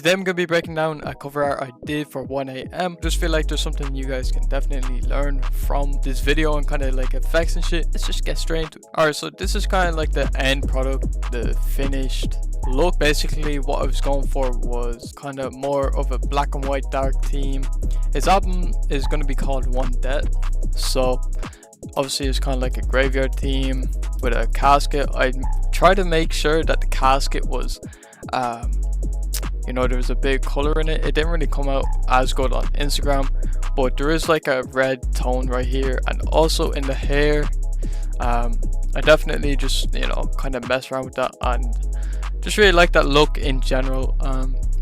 Today I'm going to be breaking down a cover art I did for 1am. Just feel like there's something you guys can definitely learn from this video and kind of like effects and shit. Let's just get straight into it. Alright, so this is kind of like the end product, the finished look. Basically what I was going for was kind of more of a black and white dark theme. His album is going to be called One Death, so obviously it's kind of like a graveyard theme with a casket. I tried to make sure that the casket was you know, there was a big color in it. It didn't really come out as good on Instagram, but there is like a red tone right here, and also in the hair. I definitely just, you know, kind of mess around with that and just really like that look in general.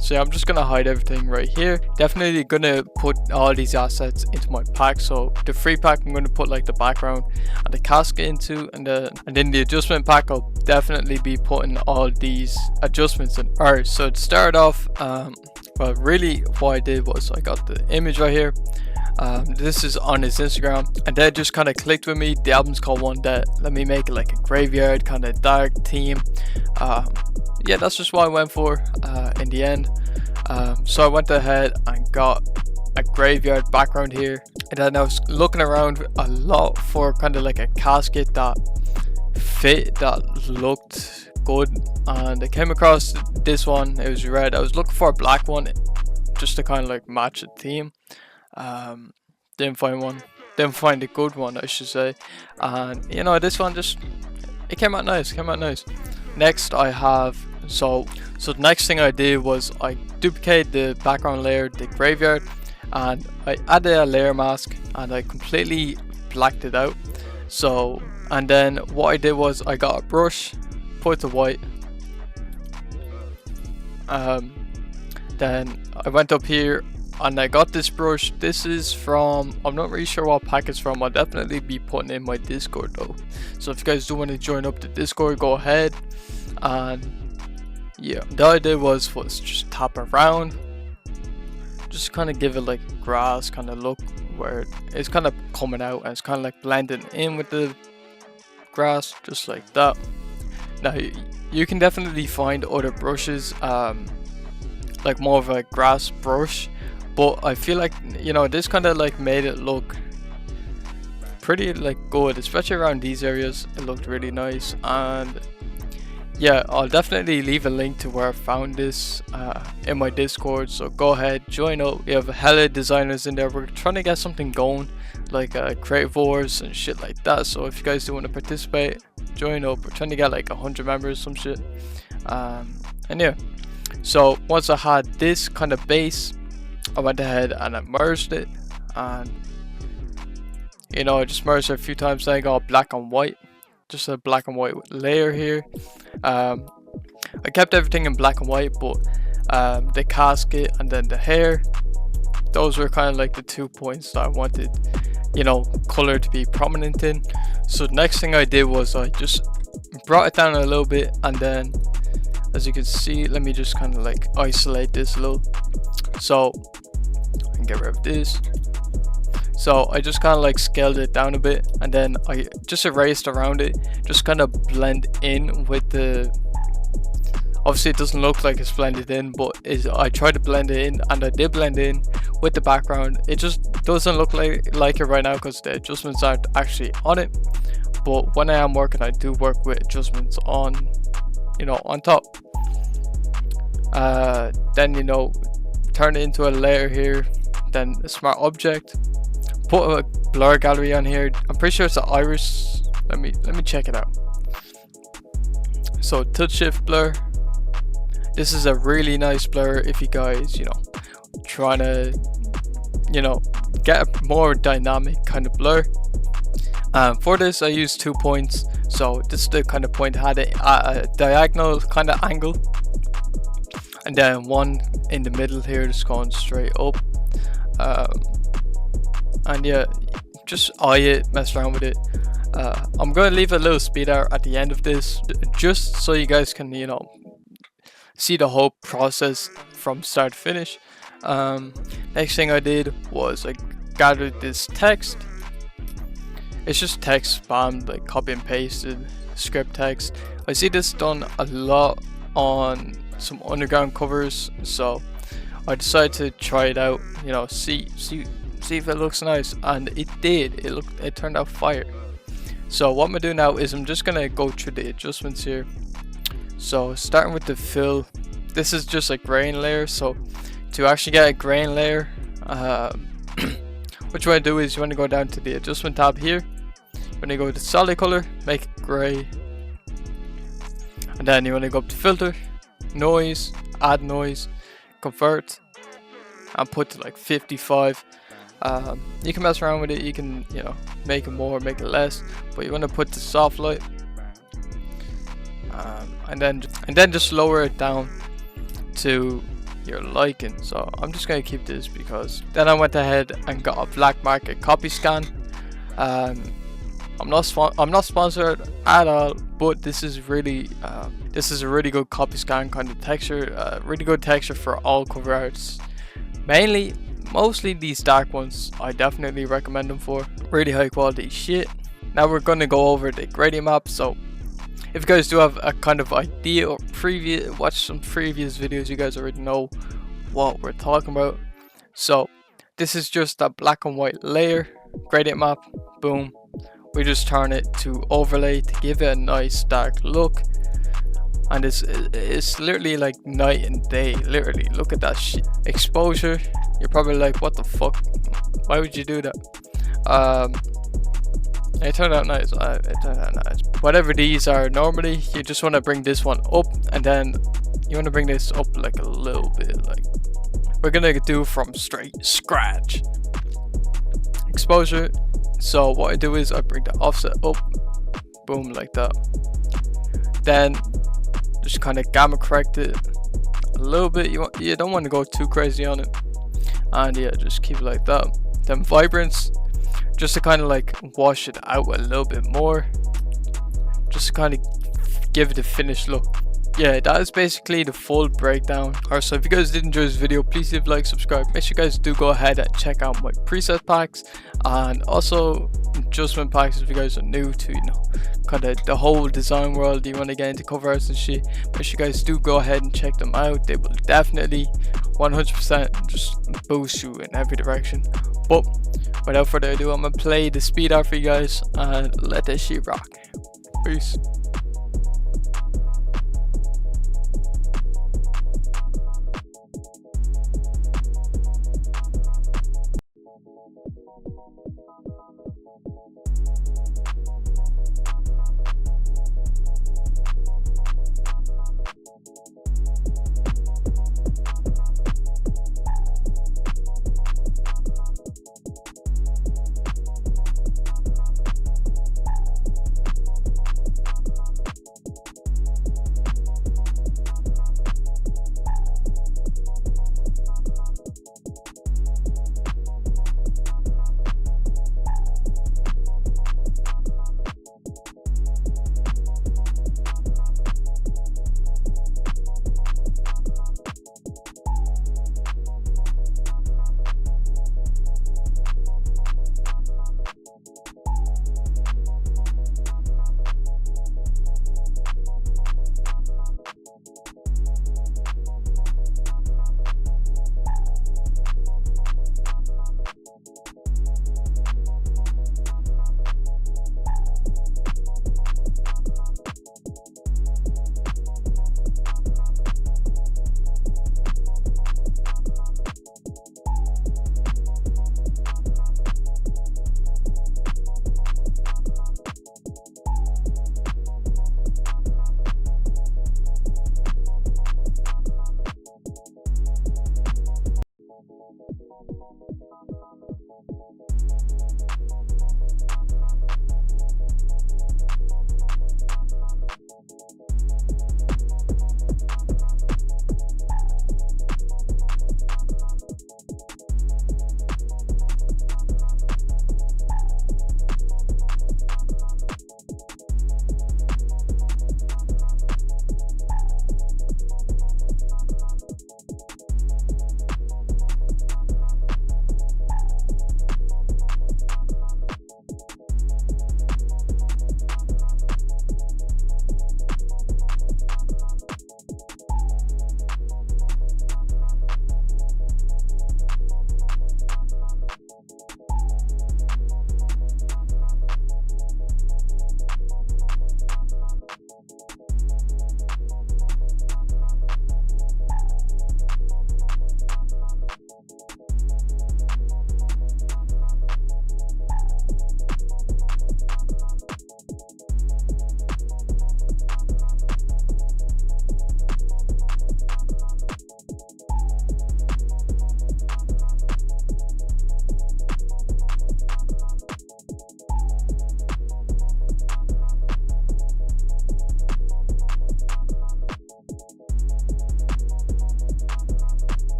So yeah, I'm just gonna hide everything right here. Definitely gonna put all these assets into my pack. So the free pack I'm gonna put like the background and the casket into, and then the adjustment pack I'll definitely be putting all these adjustments in. Alright, so to start off, well, really what I did was I got the image right here. This is on his Instagram, and that just kind of clicked with me. The album's called One Death. Let me make it like a graveyard kind of dark theme. Yeah, that's just what I went for in the end. So I went ahead and got a graveyard background here, and then I was looking around a lot for kind of like a casket that fit, that looked good, and I came across this one. It was red. I was looking for a black one just to kind of like match the theme. Didn't find a good one, I should say, and you know, this one just, it came out nice. Next I have, so the next thing I did was I duplicated the background layer, the graveyard, and I added a layer mask and I completely blacked it out. So, and then what I did was I got a brush, put the white, then I went up here and I got this brush. This is from, I'm not really sure what pack it's from. I'll definitely be putting in my Discord though, so if you guys do want to join up the Discord, go ahead. And yeah, the idea was just tap around, just kind of give it like grass kind of look, where it's kind of coming out and it's kind of like blending in with the grass, just like that. Now you can definitely find other brushes, like more of a grass brush, but I feel like, you know, this kind of like made it look pretty like good, especially around these areas. It looked really nice. And yeah, I'll definitely leave a link to where I found this in my Discord, so go ahead, join up. We have hella designers in there. We're trying to get something going, like creative wars and shit like that. So if you guys do want to participate, join up. We're trying to get like 100 members, some shit. And yeah, so once I had this kind of base, I went ahead and I merged it, and you know, I just merged it a few times. Then I got black and white, just a black and white layer here. I kept everything in black and white, but the casket and then the hair, those were kind of like the 2 points that I wanted, you know, color to be prominent in. So the next thing I did was I just brought it down a little bit, and then as you can see, let me just kind of like isolate this a little, so I can get rid of this. So I just kind of like scaled it down a bit, and then I just erased around it, just kind of blend in with the, obviously it doesn't look like it's blended in, but I tried to blend it in, and I did blend in with the background. It just doesn't look like it right now because the adjustments aren't actually on it, but when I am working, I do work with adjustments on, you know, on top. Then, you know, turn it into a layer here, then a smart object, put a blur gallery on here. I'm pretty sure it's an iris. Let me check it out. So touch shift blur. This is a really nice blur if you guys, you know, trying to, you know, get a more dynamic kind of blur. For this I used 2 points. So this is the kind of point I had it at a diagonal kind of angle, and then one in the middle here just going straight up. And yeah, just eye it, mess around with it. I'm going to leave a little speed art at the end of this, just so you guys can, you know, see the whole process from start to finish. Next thing I did was I gathered this text. It's just text spammed, like copy and pasted script text. I see this done a lot on some underground covers, so I decided to try it out, you know, see if it looks nice, and it did. It turned out fire. So what I'm gonna do now is I'm just gonna go through the adjustments here. So starting with the fill, this is just a grain layer. So to actually get a grain layer, what you want to do is you want to go down to the adjustment tab here. When you go to solid color, make it gray, and then you want to go up to filter, noise, add noise, convert, and put to like 55. You can mess around with it, you can, you know, make it more, make it less, but you want to put the soft light, and then just lower it down to your liking. So I'm just gonna keep this, because then I went ahead and got a black market copy scan. I'm not sponsored at all, but this is really a really good copy scan kind of texture, really good texture for all cover arts. Mostly these dark ones, I definitely recommend them for. Really high quality shit. Now we're gonna go over the gradient map. So if you guys do have a kind of idea or watch some previous videos, you guys already know what we're talking about. So this is just a black and white layer gradient map. Boom. We just turn it to overlay to give it a nice dark look, and it's literally like night and day. Literally, look at that shit. Exposure, you're probably like, what the fuck, why would you do that? It turned out nice. It turned out nice. Whatever these are, normally you just want to bring this one up, and then you want to bring this up like a little bit. Like we're gonna do from straight scratch. Exposure. So what I do is I bring the offset up, boom, like that. Then just kind of gamma correct it a little bit. You don't want to go too crazy on it, and yeah, just keep it like that. Then vibrance, just to kind of like wash it out a little bit more, just to kind of give it a finished look. Yeah, that is basically the full breakdown. Alright, so if you guys did enjoy this video, please leave a like, subscribe. Make sure you guys do go ahead and check out my preset packs and also adjustment packs if you guys are new to, you know, kind of the whole design world. You want to get into cover arts and shit, make sure you guys do go ahead and check them out. They will definitely 100% just boost you in every direction. But without further ado, I'm gonna play the speed art for you guys and let that shit rock. Peace.